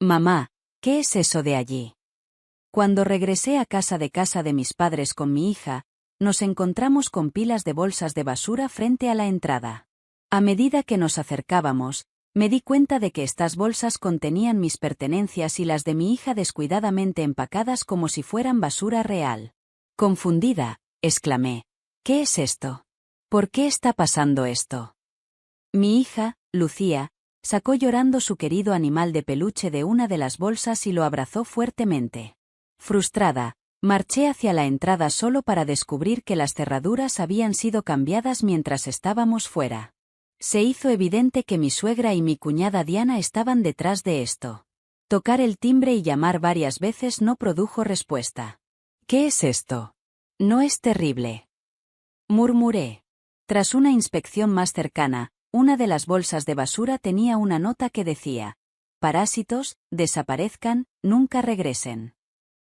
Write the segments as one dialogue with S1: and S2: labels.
S1: Mamá, ¿qué es eso de allí? Cuando regresé a casa de mis padres con mi hija, nos encontramos con pilas de bolsas de basura frente a la entrada. A medida que nos acercábamos, me di cuenta de que estas bolsas contenían mis pertenencias y las de mi hija descuidadamente empacadas como si fueran basura real. Confundida, exclamé: ¿qué es esto? ¿Por qué está pasando esto? Mi hija, Lucía, sacó llorando su querido animal de peluche de una de las bolsas y lo abrazó fuertemente. Frustrada, marché hacia la entrada solo para descubrir que las cerraduras habían sido cambiadas mientras estábamos fuera. Se hizo evidente que mi suegra y mi cuñada Diana estaban detrás de esto. Tocar el timbre y llamar varias veces no produjo respuesta. ¿Qué es esto? No es terrible, murmuré. Tras una inspección más cercana, una de las bolsas de basura tenía una nota que decía: parásitos, desaparezcan, nunca regresen.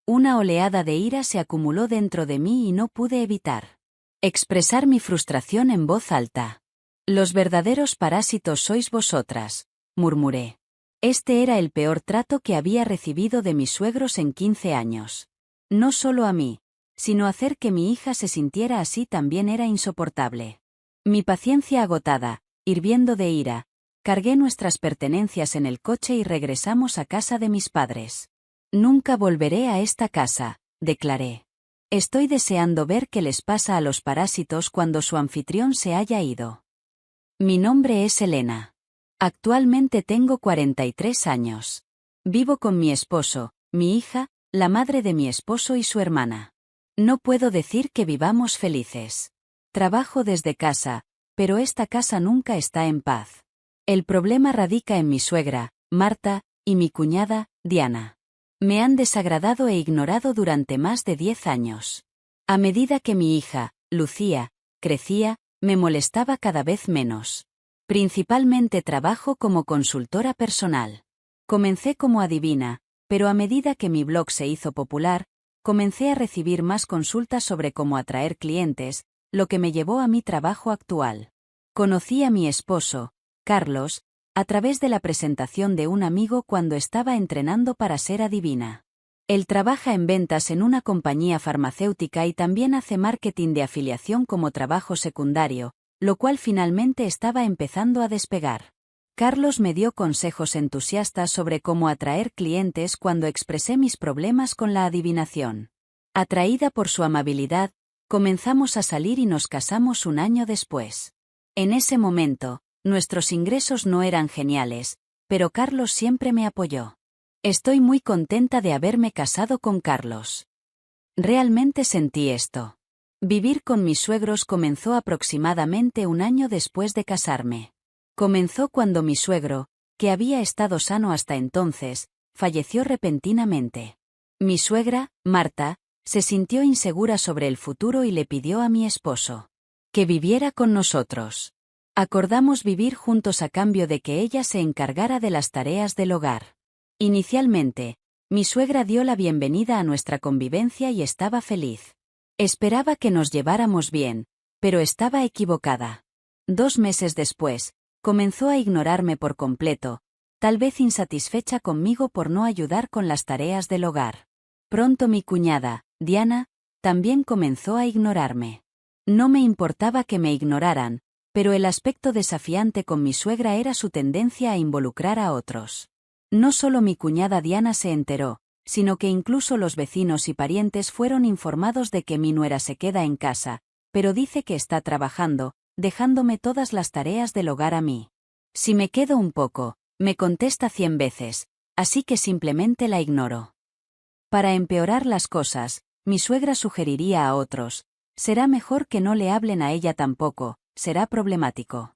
S1: Una oleada de ira se acumuló dentro de mí y no pude evitar expresar mi frustración en voz alta. Los verdaderos parásitos sois vosotras, murmuré. Este era el peor trato que había recibido de mis suegros en 15 años. No solo a mí, sino hacer que mi hija se sintiera así también era insoportable. Mi paciencia agotada, hirviendo de ira, cargué nuestras pertenencias en el coche y regresamos a casa de mis padres. Nunca volveré a esta casa, declaré. Estoy deseando ver qué les pasa a los parásitos cuando su anfitrión se haya ido. Mi nombre es Elena. Actualmente tengo 43 años. Vivo con mi esposo, mi hija, la madre de mi esposo y su hermana. No puedo decir que vivamos felices. Trabajo desde casa, pero esta casa nunca está en paz. El problema radica en mi suegra, Marta, y mi cuñada, Diana. Me han desagradado e ignorado durante más de 10 años. A medida que mi hija, Lucía, crecía, me molestaba cada vez menos. Principalmente trabajo como consultora personal. Comencé como adivina, pero a medida que mi blog se hizo popular, comencé a recibir más consultas sobre cómo atraer clientes, lo que me llevó a mi trabajo actual. Conocí a mi esposo, Carlos, a través de la presentación de un amigo cuando estaba entrenando para ser adivina. Él trabaja en ventas en una compañía farmacéutica y también hace marketing de afiliación como trabajo secundario, lo cual finalmente estaba empezando a despegar. Carlos me dio consejos entusiastas sobre cómo atraer clientes cuando expresé mis problemas con la adivinación. Atraída por su amabilidad, comenzamos a salir y nos casamos un año después. En ese momento, nuestros ingresos no eran geniales, pero Carlos siempre me apoyó. Estoy muy contenta de haberme casado con Carlos. Realmente sentí esto. Vivir con mis suegros comenzó aproximadamente un año después de casarme. Comenzó cuando mi suegro, que había estado sano hasta entonces, falleció repentinamente. Mi suegra, Marta, se sintió insegura sobre el futuro y le pidió a mi esposo que viviera con nosotros. Acordamos vivir juntos a cambio de que ella se encargara de las tareas del hogar. Inicialmente, mi suegra dio la bienvenida a nuestra convivencia y estaba feliz. Esperaba que nos lleváramos bien, pero estaba equivocada. 2 meses después, comenzó a ignorarme por completo, tal vez insatisfecha conmigo por no ayudar con las tareas del hogar. Pronto mi cuñada, Diana, también comenzó a ignorarme. No me importaba que me ignoraran, pero el aspecto desafiante con mi suegra era su tendencia a involucrar a otros. No solo mi cuñada Diana se enteró, sino que incluso los vecinos y parientes fueron informados de que mi nuera se queda en casa, pero dice que está trabajando, dejándome todas las tareas del hogar a mí. Si me quedo un poco, me contesta 100 veces, así que simplemente la ignoro. Para empeorar las cosas, mi suegra sugeriría a otros: será mejor que no le hablen a ella tampoco, será problemático.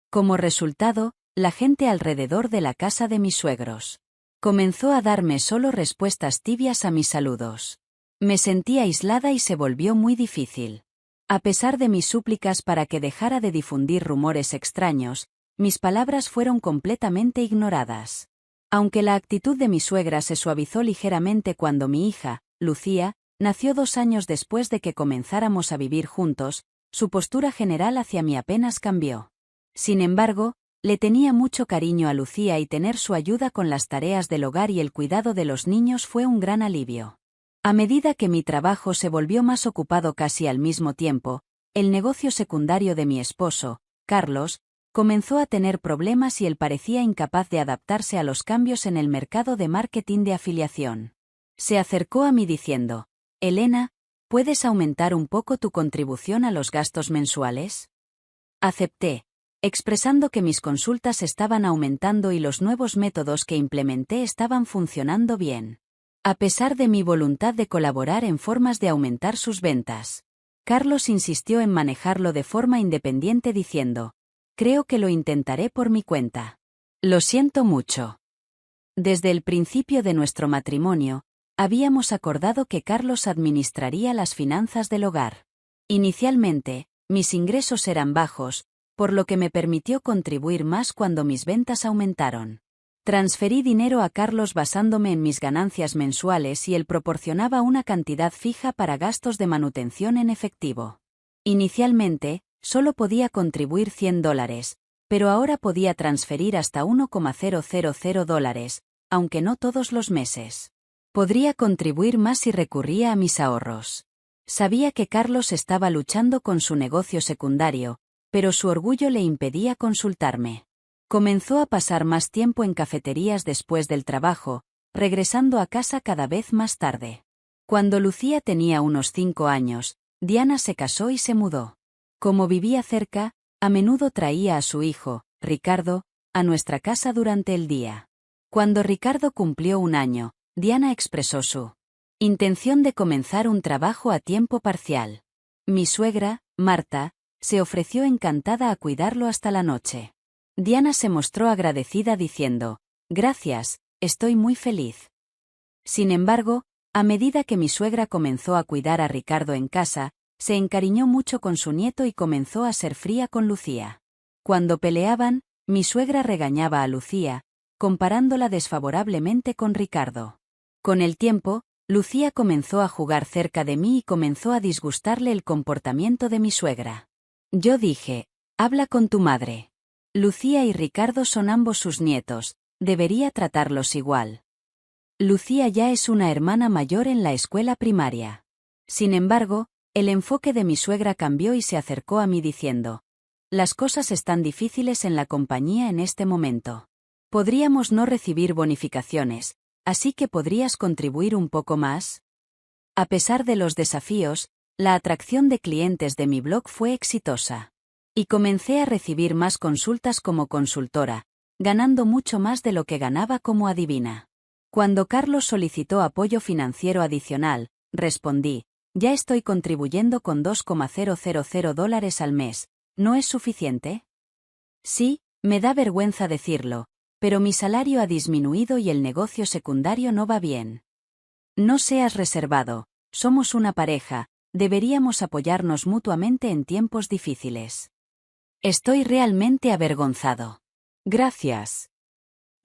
S1: Como resultado, la gente alrededor de la casa de mis suegros comenzó a darme solo respuestas tibias a mis saludos. Me sentí aislada y se volvió muy difícil. A pesar de mis súplicas para que dejara de difundir rumores extraños, mis palabras fueron completamente ignoradas. Aunque la actitud de mi suegra se suavizó ligeramente cuando mi hija, Lucía, nació 2 años después de que comenzáramos a vivir juntos, su postura general hacia mí apenas cambió. Sin embargo, Le tenía mucho cariño a Lucía y tener su ayuda con las tareas del hogar y el cuidado de los niños fue un gran alivio. A medida que mi trabajo se volvió más ocupado casi al mismo tiempo, el negocio secundario de mi esposo, Carlos, comenzó a tener problemas y él parecía incapaz de adaptarse a los cambios en el mercado de marketing de afiliación. Se acercó a mí diciendo: «Elena, ¿puedes aumentar un poco tu contribución a los gastos mensuales?». Acepté, expresando que mis consultas estaban aumentando y los nuevos métodos que implementé estaban funcionando bien. A pesar de mi voluntad de colaborar en formas de aumentar sus ventas, Carlos insistió en manejarlo de forma independiente diciendo: «Creo que lo intentaré por mi cuenta». Lo siento mucho. Desde el principio de nuestro matrimonio, habíamos acordado que Carlos administraría las finanzas del hogar. Inicialmente, mis ingresos eran bajos, por lo que me permitió contribuir más cuando mis ventas aumentaron. Transferí dinero a Carlos basándome en mis ganancias mensuales y él proporcionaba una cantidad fija para gastos de manutención en efectivo. Inicialmente, solo podía contribuir $100, pero ahora podía transferir hasta $1,000, aunque no todos los meses. Podría contribuir más si recurría a mis ahorros. Sabía que Carlos estaba luchando con su negocio secundario, pero su orgullo le impedía consultarme. Comenzó a pasar más tiempo en cafeterías después del trabajo, regresando a casa cada vez más tarde. Cuando Lucía tenía unos 5 años, Diana se casó y se mudó. Como vivía cerca, a menudo traía a su hijo, Ricardo, a nuestra casa durante el día. Cuando Ricardo cumplió 1 año, Diana expresó su intención de comenzar un trabajo a tiempo parcial. Mi suegra, Marta, se ofreció encantada a cuidarlo hasta la noche. Diana se mostró agradecida diciendo: «Gracias, estoy muy feliz». Sin embargo, a medida que mi suegra comenzó a cuidar a Ricardo en casa, se encariñó mucho con su nieto y comenzó a ser fría con Lucía. Cuando peleaban, mi suegra regañaba a Lucía, comparándola desfavorablemente con Ricardo. Con el tiempo, Lucía comenzó a jugar cerca de mí y comenzó a disgustarle el comportamiento de mi suegra. Yo dije: «Habla con tu madre. Lucía y Ricardo son ambos sus nietos, debería tratarlos igual». Lucía ya es una hermana mayor en la escuela primaria. Sin embargo, el enfoque de mi suegra cambió y se acercó a mí diciendo: «Las cosas están difíciles en la compañía en este momento. Podríamos no recibir bonificaciones, así que podrías contribuir un poco más». A pesar de los desafíos, la atracción de clientes de mi blog fue exitosa. Y comencé a recibir más consultas como consultora, ganando mucho más de lo que ganaba como adivina. Cuando Carlos solicitó apoyo financiero adicional, respondí: «Ya estoy contribuyendo con $2,000 al mes, ¿no es suficiente?». «Sí, me da vergüenza decirlo, pero mi salario ha disminuido y el negocio secundario no va bien». «No seas reservado, somos una pareja, deberíamos apoyarnos mutuamente en tiempos difíciles». «Estoy realmente avergonzado». «Gracias».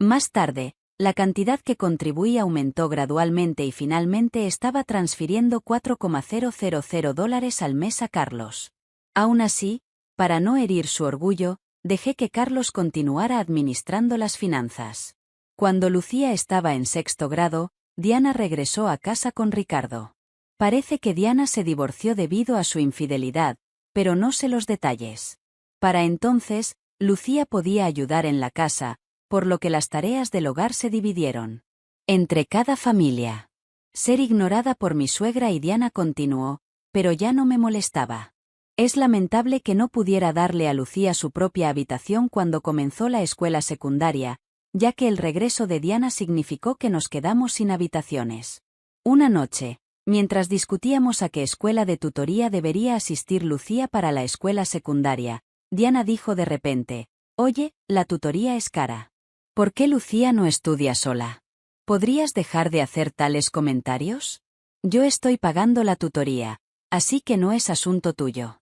S1: Más tarde, la cantidad que contribuí aumentó gradualmente y finalmente estaba transfiriendo $4,000 al mes a Carlos. Aún así, para no herir su orgullo, dejé que Carlos continuara administrando las finanzas. Cuando Lucía estaba en 6º grado, Diana regresó a casa con Ricardo. Parece que Diana se divorció debido a su infidelidad, pero no sé los detalles. Para entonces, Lucía podía ayudar en la casa, por lo que las tareas del hogar se dividieron entre cada familia. Ser ignorada por mi suegra y Diana continuó, pero ya no me molestaba. Es lamentable que no pudiera darle a Lucía su propia habitación cuando comenzó la escuela secundaria, ya que el regreso de Diana significó que nos quedamos sin habitaciones. Una noche, mientras discutíamos a qué escuela de tutoría debería asistir Lucía para la escuela secundaria, Diana dijo de repente: «Oye, la tutoría es cara. ¿Por qué Lucía no estudia sola? ¿Podrías dejar de hacer tales comentarios? Yo estoy pagando la tutoría, así que no es asunto tuyo».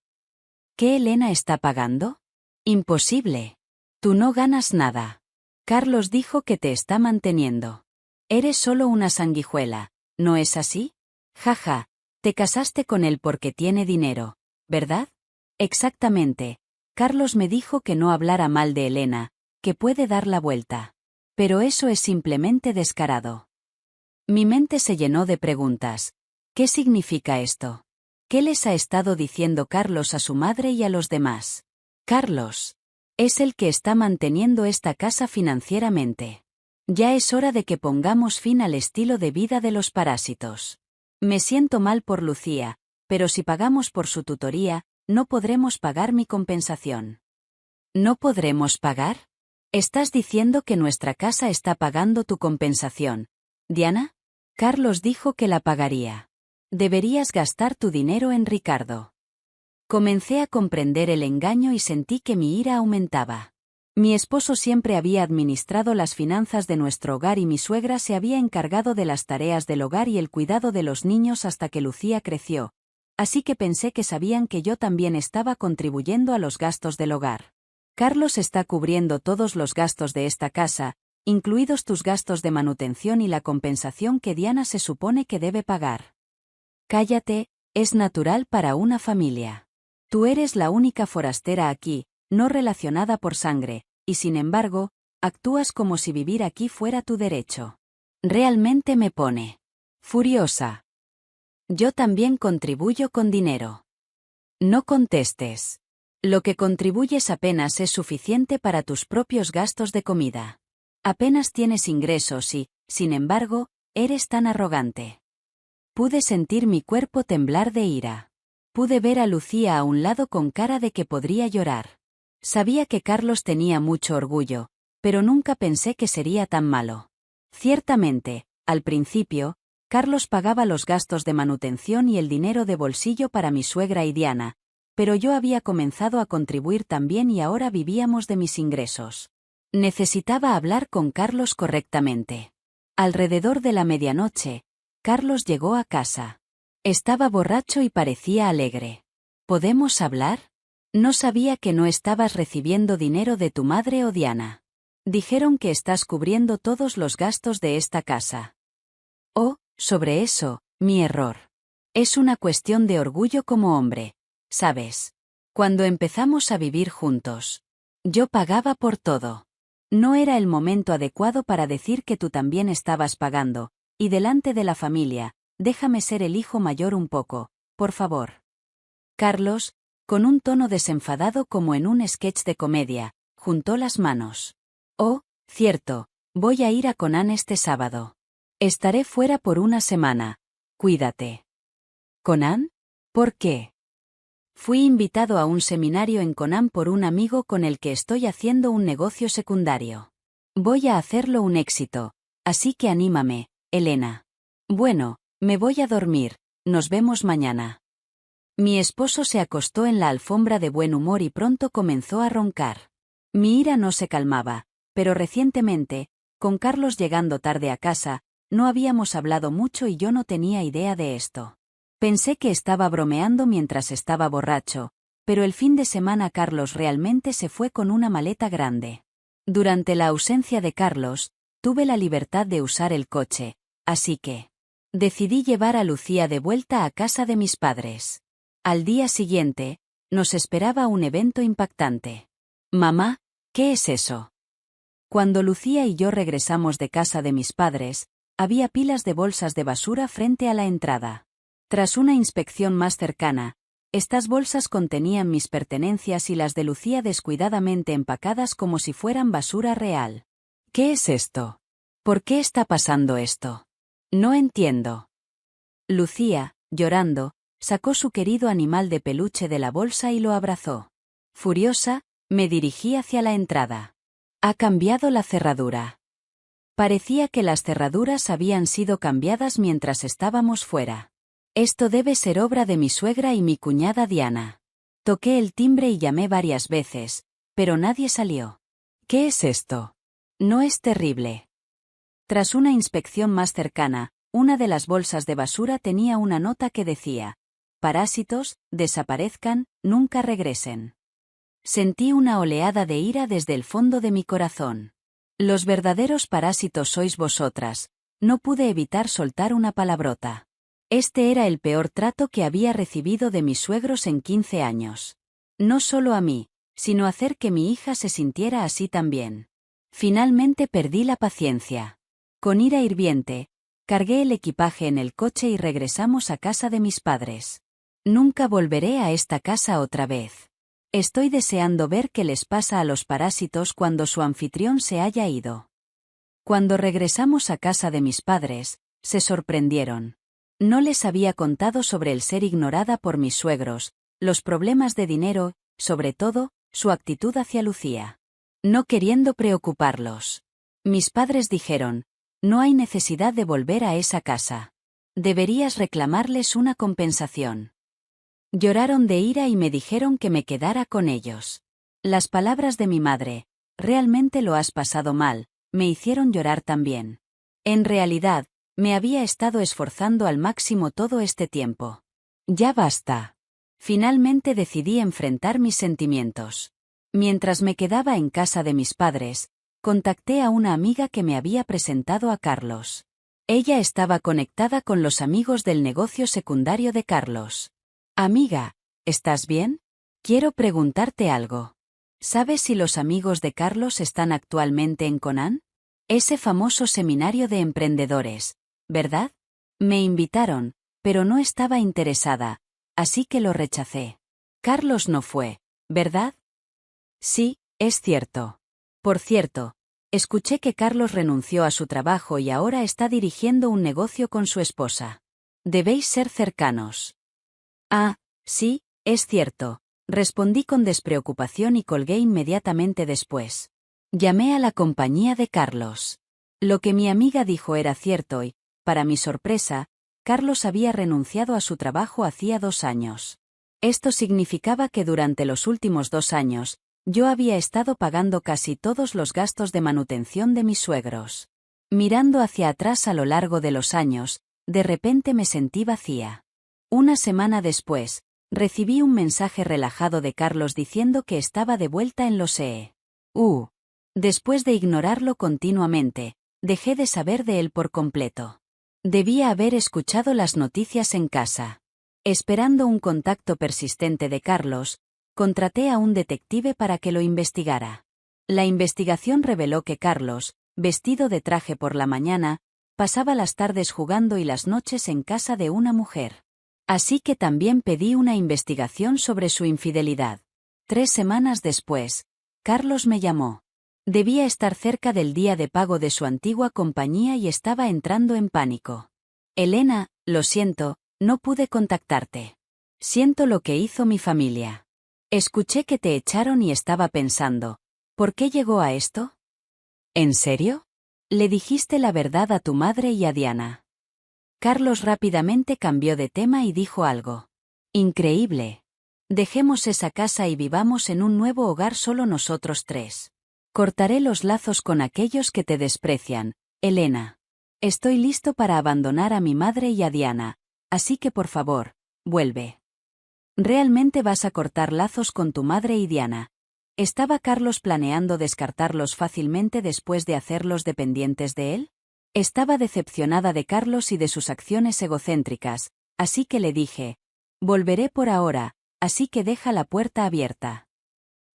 S1: ¿Qué Elena está pagando? Imposible. Tú no ganas nada. Carlos dijo que te está manteniendo. Eres solo una sanguijuela, ¿no es así? Jaja, te casaste con él porque tiene dinero, ¿verdad? Exactamente. Carlos me dijo que no hablara mal de Elena, que puede dar la vuelta. Pero eso es simplemente descarado. Mi mente se llenó de preguntas. ¿Qué significa esto? ¿Qué les ha estado diciendo Carlos a su madre y a los demás? Carlos. Es el que está manteniendo esta casa financieramente. Ya es hora de que pongamos fin al estilo de vida de los parásitos. Me siento mal por Lucía, pero si pagamos por su tutoría, no podremos pagar mi compensación. ¿No podremos pagar? ¿Estás diciendo que nuestra casa está pagando tu compensación, Diana? Carlos dijo que la pagaría. Deberías gastar tu dinero en Ricardo. Comencé a comprender el engaño y sentí que mi ira aumentaba. Mi esposo siempre había administrado las finanzas de nuestro hogar y mi suegra se había encargado de las tareas del hogar y el cuidado de los niños hasta que Lucía creció, así que pensé que sabían que yo también estaba contribuyendo a los gastos del hogar. Carlos está cubriendo todos los gastos de esta casa, incluidos tus gastos de manutención y la compensación que Diana se supone que debe pagar. Cállate, es natural para una familia. Tú eres la única forastera aquí, no relacionada por sangre, y sin embargo, actúas como si vivir aquí fuera tu derecho. Realmente me pone furiosa. Yo también contribuyo con dinero. No contestes. Lo que contribuyes apenas es suficiente para tus propios gastos de comida. Apenas tienes ingresos y, sin embargo, eres tan arrogante. Pude sentir mi cuerpo temblar de ira. Pude ver a Lucía a un lado con cara de que podría llorar. Sabía que Carlos tenía mucho orgullo, pero nunca pensé que sería tan malo. Ciertamente, al principio, Carlos pagaba los gastos de manutención y el dinero de bolsillo para mi suegra y Diana, pero yo había comenzado a contribuir también y ahora vivíamos de mis ingresos. Necesitaba hablar con Carlos correctamente. Alrededor de la medianoche, Carlos llegó a casa. Estaba borracho y parecía alegre. ¿Podemos hablar? No sabía que no estabas recibiendo dinero de tu madre o Diana. Dijeron que estás cubriendo todos los gastos de esta casa. Oh, sobre eso, mi error. Es una cuestión de orgullo como hombre, ¿sabes? Cuando empezamos a vivir juntos, yo pagaba por todo. No era el momento adecuado para decir que tú también estabas pagando, y delante de la familia, déjame ser el hijo mayor un poco, por favor. Carlos, con un tono desenfadado como en un sketch de comedia, juntó las manos. Oh, cierto, voy a ir a Conan este sábado. Estaré fuera por una semana. Cuídate. ¿Conan? ¿Por qué? Fui invitado a un seminario en Conan por un amigo con el que estoy haciendo un negocio secundario. Voy a hacerlo un éxito, así que anímame, Elena. Bueno, me voy a dormir, nos vemos mañana. Mi esposo se acostó en la alfombra de buen humor y pronto comenzó a roncar. Mi ira no se calmaba, pero recientemente, con Carlos llegando tarde a casa, no habíamos hablado mucho y yo no tenía idea de esto. Pensé que estaba bromeando mientras estaba borracho, pero el fin de semana Carlos realmente se fue con una maleta grande. Durante la ausencia de Carlos, tuve la libertad de usar el coche, así que decidí llevar a Lucía de vuelta a casa de mis padres. Al día siguiente, nos esperaba un evento impactante. Mamá, ¿qué es eso? Cuando Lucía y yo regresamos de casa de mis padres, había pilas de bolsas de basura frente a la entrada. Tras una inspección más cercana, estas bolsas contenían mis pertenencias y las de Lucía descuidadamente empacadas como si fueran basura real. ¿Qué es esto? ¿Por qué está pasando esto? No entiendo. Lucía, llorando, sacó su querido animal de peluche de la bolsa y lo abrazó. Furiosa, me dirigí hacia la entrada. Ha cambiado la cerradura. Parecía que las cerraduras habían sido cambiadas mientras estábamos fuera. Esto debe ser obra de mi suegra y mi cuñada Diana. Toqué el timbre y llamé varias veces, pero nadie salió. ¿Qué es esto? No es terrible. Tras una inspección más cercana, una de las bolsas de basura tenía una nota que decía: parásitos, desaparezcan, nunca regresen. Sentí una oleada de ira desde el fondo de mi corazón. Los verdaderos parásitos sois vosotras. No pude evitar soltar una palabrota. Este era el peor trato que había recibido de mis suegros en 15 años. No solo a mí, sino hacer que mi hija se sintiera así también. Finalmente perdí la paciencia. Con ira hirviente, cargué el equipaje en el coche y regresamos a casa de mis padres. Nunca volveré a esta casa otra vez. Estoy deseando ver qué les pasa a los parásitos cuando su anfitrión se haya ido. Cuando regresamos a casa de mis padres, se sorprendieron. No les había contado sobre el ser ignorada por mis suegros, los problemas de dinero, sobre todo, su actitud hacia Lucía. No queriendo preocuparlos. Mis padres dijeron, no hay necesidad de volver a esa casa. Deberías reclamarles una compensación. Lloraron de ira y me dijeron que me quedara con ellos. Las palabras de mi madre, realmente lo has pasado mal, me hicieron llorar también. En realidad, me había estado esforzando al máximo todo este tiempo. Ya basta. Finalmente decidí enfrentar mis sentimientos. Mientras me quedaba en casa de mis padres, contacté a una amiga que me había presentado a Carlos. Ella estaba conectada con los amigos del negocio secundario de Carlos. Amiga, ¿estás bien? Quiero preguntarte algo. ¿Sabes si los amigos de Carlos están actualmente en Conan? Ese famoso seminario de emprendedores, ¿verdad? Me invitaron, pero no estaba interesada, así que lo rechacé. Carlos no fue, ¿verdad? Sí, es cierto. Por cierto, escuché que Carlos renunció a su trabajo y ahora está dirigiendo un negocio con su esposa. Debéis ser cercanos. Ah, sí, es cierto, respondí con despreocupación y colgué inmediatamente después. Llamé a la compañía de Carlos. Lo que mi amiga dijo era cierto y, para mi sorpresa, Carlos había renunciado a su trabajo hacía 2 años. Esto significaba que durante los últimos 2 años, yo había estado pagando casi todos los gastos de manutención de mis suegros. Mirando hacia atrás a lo largo de los años, de repente me sentí vacía. Una semana después, recibí un mensaje relajado de Carlos diciendo que estaba de vuelta en los EU. Después de ignorarlo continuamente, dejé de saber de él por completo. Debía haber escuchado las noticias en casa. Esperando un contacto persistente de Carlos, contraté a un detective para que lo investigara. La investigación reveló que Carlos, vestido de traje por la mañana, pasaba las tardes jugando y las noches en casa de una mujer. Así que también pedí una investigación sobre su infidelidad. 3 semanas después, Carlos me llamó. Debía estar cerca del día de pago de su antigua compañía y estaba entrando en pánico. Elena, lo siento, no pude contactarte. Siento lo que hizo mi familia. Escuché que te echaron y estaba pensando, ¿por qué llegó a esto? ¿En serio? Le dijiste la verdad a tu madre y a Diana. Carlos rápidamente cambió de tema y dijo algo. Increíble. Dejemos esa casa y vivamos en un nuevo hogar solo nosotros 3. Cortaré los lazos con aquellos que te desprecian, Elena. Estoy listo para abandonar a mi madre y a Diana, así que por favor, vuelve. ¿Realmente vas a cortar lazos con tu madre y Diana? ¿Estaba Carlos planeando descartarlos fácilmente después de hacerlos dependientes de él? Estaba decepcionada de Carlos y de sus acciones egocéntricas, así que le dije, volveré por ahora, así que deja la puerta abierta.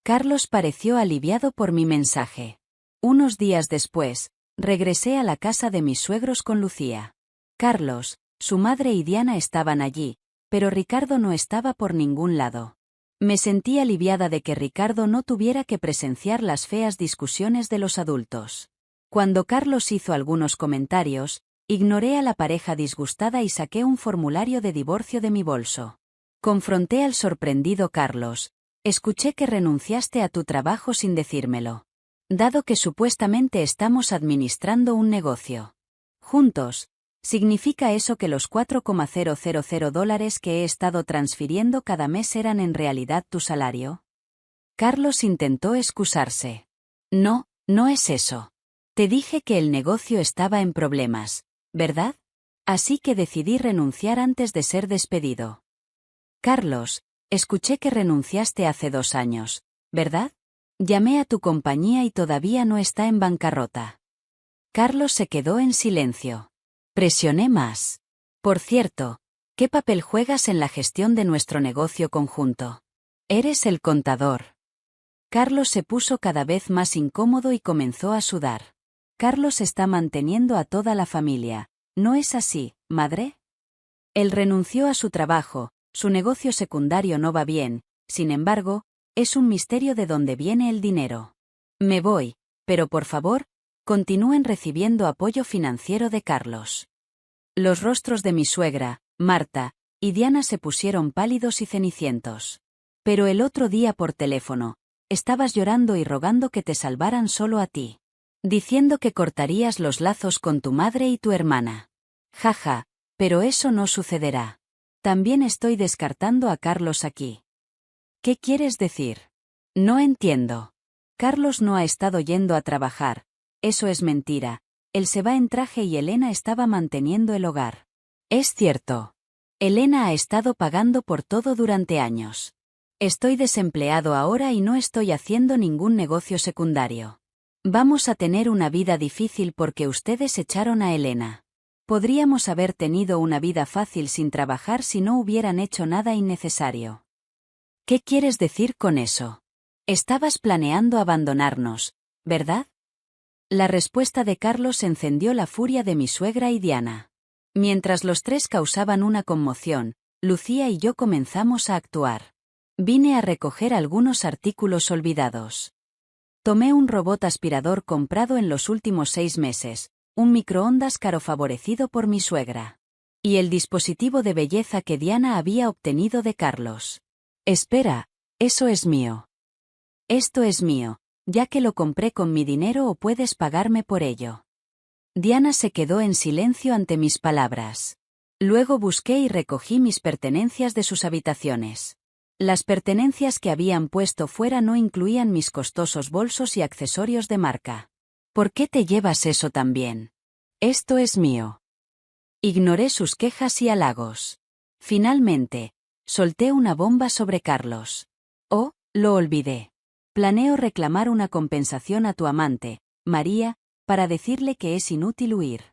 S1: Carlos pareció aliviado por mi mensaje. Unos días después, regresé a la casa de mis suegros con Lucía. Carlos, su madre y Diana estaban allí, pero Ricardo no estaba por ningún lado. Me sentí aliviada de que Ricardo no tuviera que presenciar las feas discusiones de los adultos. Cuando Carlos hizo algunos comentarios, ignoré a la pareja disgustada y saqué un formulario de divorcio de mi bolso. Confronté al sorprendido Carlos. Escuché que renunciaste a tu trabajo sin decírmelo. Dado que supuestamente estamos administrando un negocio juntos, ¿significa eso que los $4,000 que he estado transfiriendo cada mes eran en realidad tu salario? Carlos intentó excusarse. No, no es eso. Te dije que el negocio estaba en problemas, ¿verdad? Así que decidí renunciar antes de ser despedido. Carlos, escuché que renunciaste hace 2 años, ¿verdad? Llamé a tu compañía y todavía no está en bancarrota. Carlos se quedó en silencio. Presioné más. Por cierto, ¿qué papel juegas en la gestión de nuestro negocio conjunto? Eres el contador. Carlos se puso cada vez más incómodo y comenzó a sudar. Carlos está manteniendo a toda la familia. ¿No es así, madre? Él renunció a su trabajo, su negocio secundario no va bien, sin embargo, es un misterio de dónde viene el dinero. Me voy, pero por favor, continúen recibiendo apoyo financiero de Carlos. Los rostros de mi suegra, Marta, y Diana se pusieron pálidos y cenicientos. Pero el otro día por teléfono, estabas llorando y rogando que te salvaran solo a ti. Diciendo que cortarías los lazos con tu madre y tu hermana. Jaja, pero eso no sucederá. También estoy descartando a Carlos aquí. ¿Qué quieres decir? No entiendo. Carlos no ha estado yendo a trabajar. Eso es mentira. Él se va en traje y Elena estaba manteniendo el hogar. Es cierto. Elena ha estado pagando por todo durante años. Estoy desempleado ahora y no estoy haciendo ningún negocio secundario. Vamos a tener una vida difícil porque ustedes echaron a Elena. Podríamos haber tenido una vida fácil sin trabajar si no hubieran hecho nada innecesario. ¿Qué quieres decir con eso? Estabas planeando abandonarnos, ¿verdad? La respuesta de Carlos encendió la furia de mi suegra y Diana. Mientras los tres causaban una conmoción, Lucía y yo comenzamos a actuar. Vine a recoger algunos artículos olvidados. Tomé un robot aspirador comprado en los últimos 6 meses, un microondas caro favorecido por mi suegra. Y el dispositivo de belleza que Diana había obtenido de Carlos. Espera, eso es mío. Esto es mío, ya que lo compré con mi dinero o puedes pagarme por ello. Diana se quedó en silencio ante mis palabras. Luego busqué y recogí mis pertenencias de sus habitaciones. Las pertenencias que habían puesto fuera no incluían mis costosos bolsos y accesorios de marca. ¿Por qué te llevas eso también? Esto es mío. Ignoré sus quejas y halagos. Finalmente, solté una bomba sobre Carlos. Oh, lo olvidé. Planeo reclamar una compensación a tu amante, María, para decirle que es inútil huir.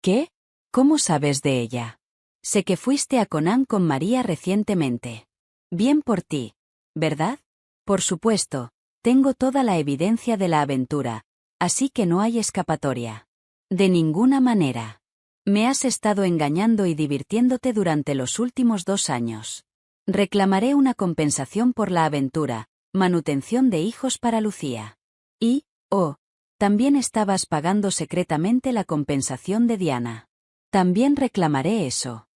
S1: ¿Qué? ¿Cómo sabes de ella? Sé que fuiste a Conan con María recientemente. Bien por ti, ¿verdad? Por supuesto, tengo toda la evidencia de la aventura, así que no hay escapatoria. De ninguna manera. Me has estado engañando y divirtiéndote durante los últimos 2 años. Reclamaré una compensación por la aventura, manutención de hijos para Lucía. Y, también estabas pagando secretamente la compensación de Diana. También reclamaré eso.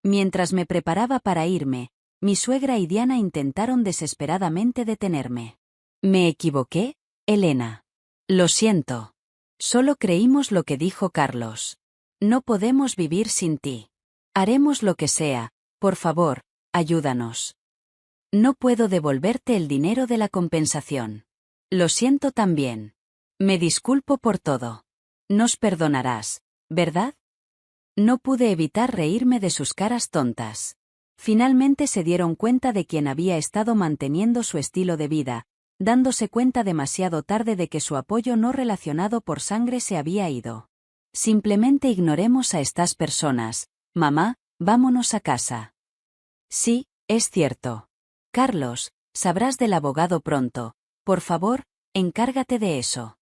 S1: Mientras me preparaba para irme, mi suegra y Diana intentaron desesperadamente detenerme. ¿Me equivoqué, Elena? Lo siento. Solo creímos lo que dijo Carlos. No podemos vivir sin ti. Haremos lo que sea, por favor, ayúdanos. No puedo devolverte el dinero de la compensación. Lo siento también. Me disculpo por todo. Nos perdonarás, ¿verdad? No pude evitar reírme de sus caras tontas. Finalmente se dieron cuenta de quién había estado manteniendo su estilo de vida, dándose cuenta demasiado tarde de que su apoyo no relacionado por sangre se había ido. Simplemente ignoremos a estas personas. Mamá, vámonos a casa. Sí, es cierto. Carlos, sabrás del abogado pronto. Por favor, encárgate de eso.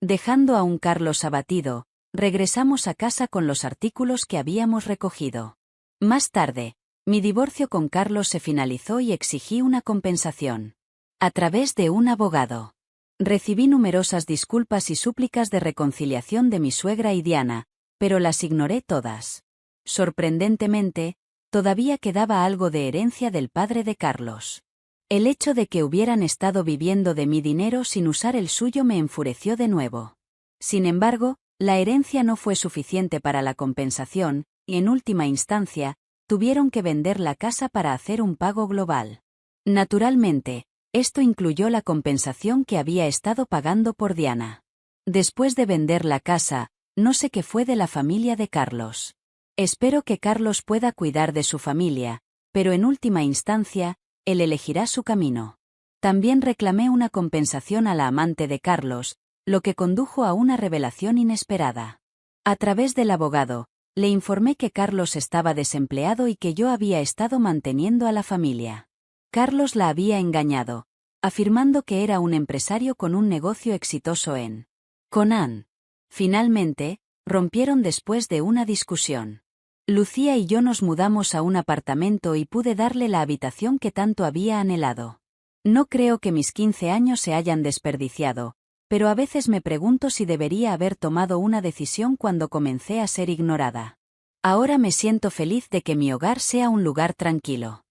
S1: Dejando a un Carlos abatido, regresamos a casa con los artículos que habíamos recogido. Más tarde, mi divorcio con Carlos se finalizó y exigí una compensación. A través de un abogado. Recibí numerosas disculpas y súplicas de reconciliación de mi suegra y Diana, pero las ignoré todas. Sorprendentemente, todavía quedaba algo de herencia del padre de Carlos. El hecho de que hubieran estado viviendo de mi dinero sin usar el suyo me enfureció de nuevo. Sin embargo, la herencia no fue suficiente para la compensación, y en última instancia, tuvieron que vender la casa para hacer un pago global. Naturalmente, esto incluyó la compensación que había estado pagando por Diana. Después de vender la casa, no sé qué fue de la familia de Carlos. Espero que Carlos pueda cuidar de su familia, pero en última instancia, él elegirá su camino. También reclamé una compensación a la amante de Carlos, lo que condujo a una revelación inesperada. A través del abogado, le informé que Carlos estaba desempleado y que yo había estado manteniendo a la familia. Carlos la había engañado, afirmando que era un empresario con un negocio exitoso en Conan. Finalmente, rompieron después de una discusión. Lucía y yo nos mudamos a un apartamento y pude darle la habitación que tanto había anhelado. No creo que mis 15 años se hayan desperdiciado, pero a veces me pregunto si debería haber tomado una decisión cuando comencé a ser ignorada. Ahora me siento feliz de que mi hogar sea un lugar tranquilo.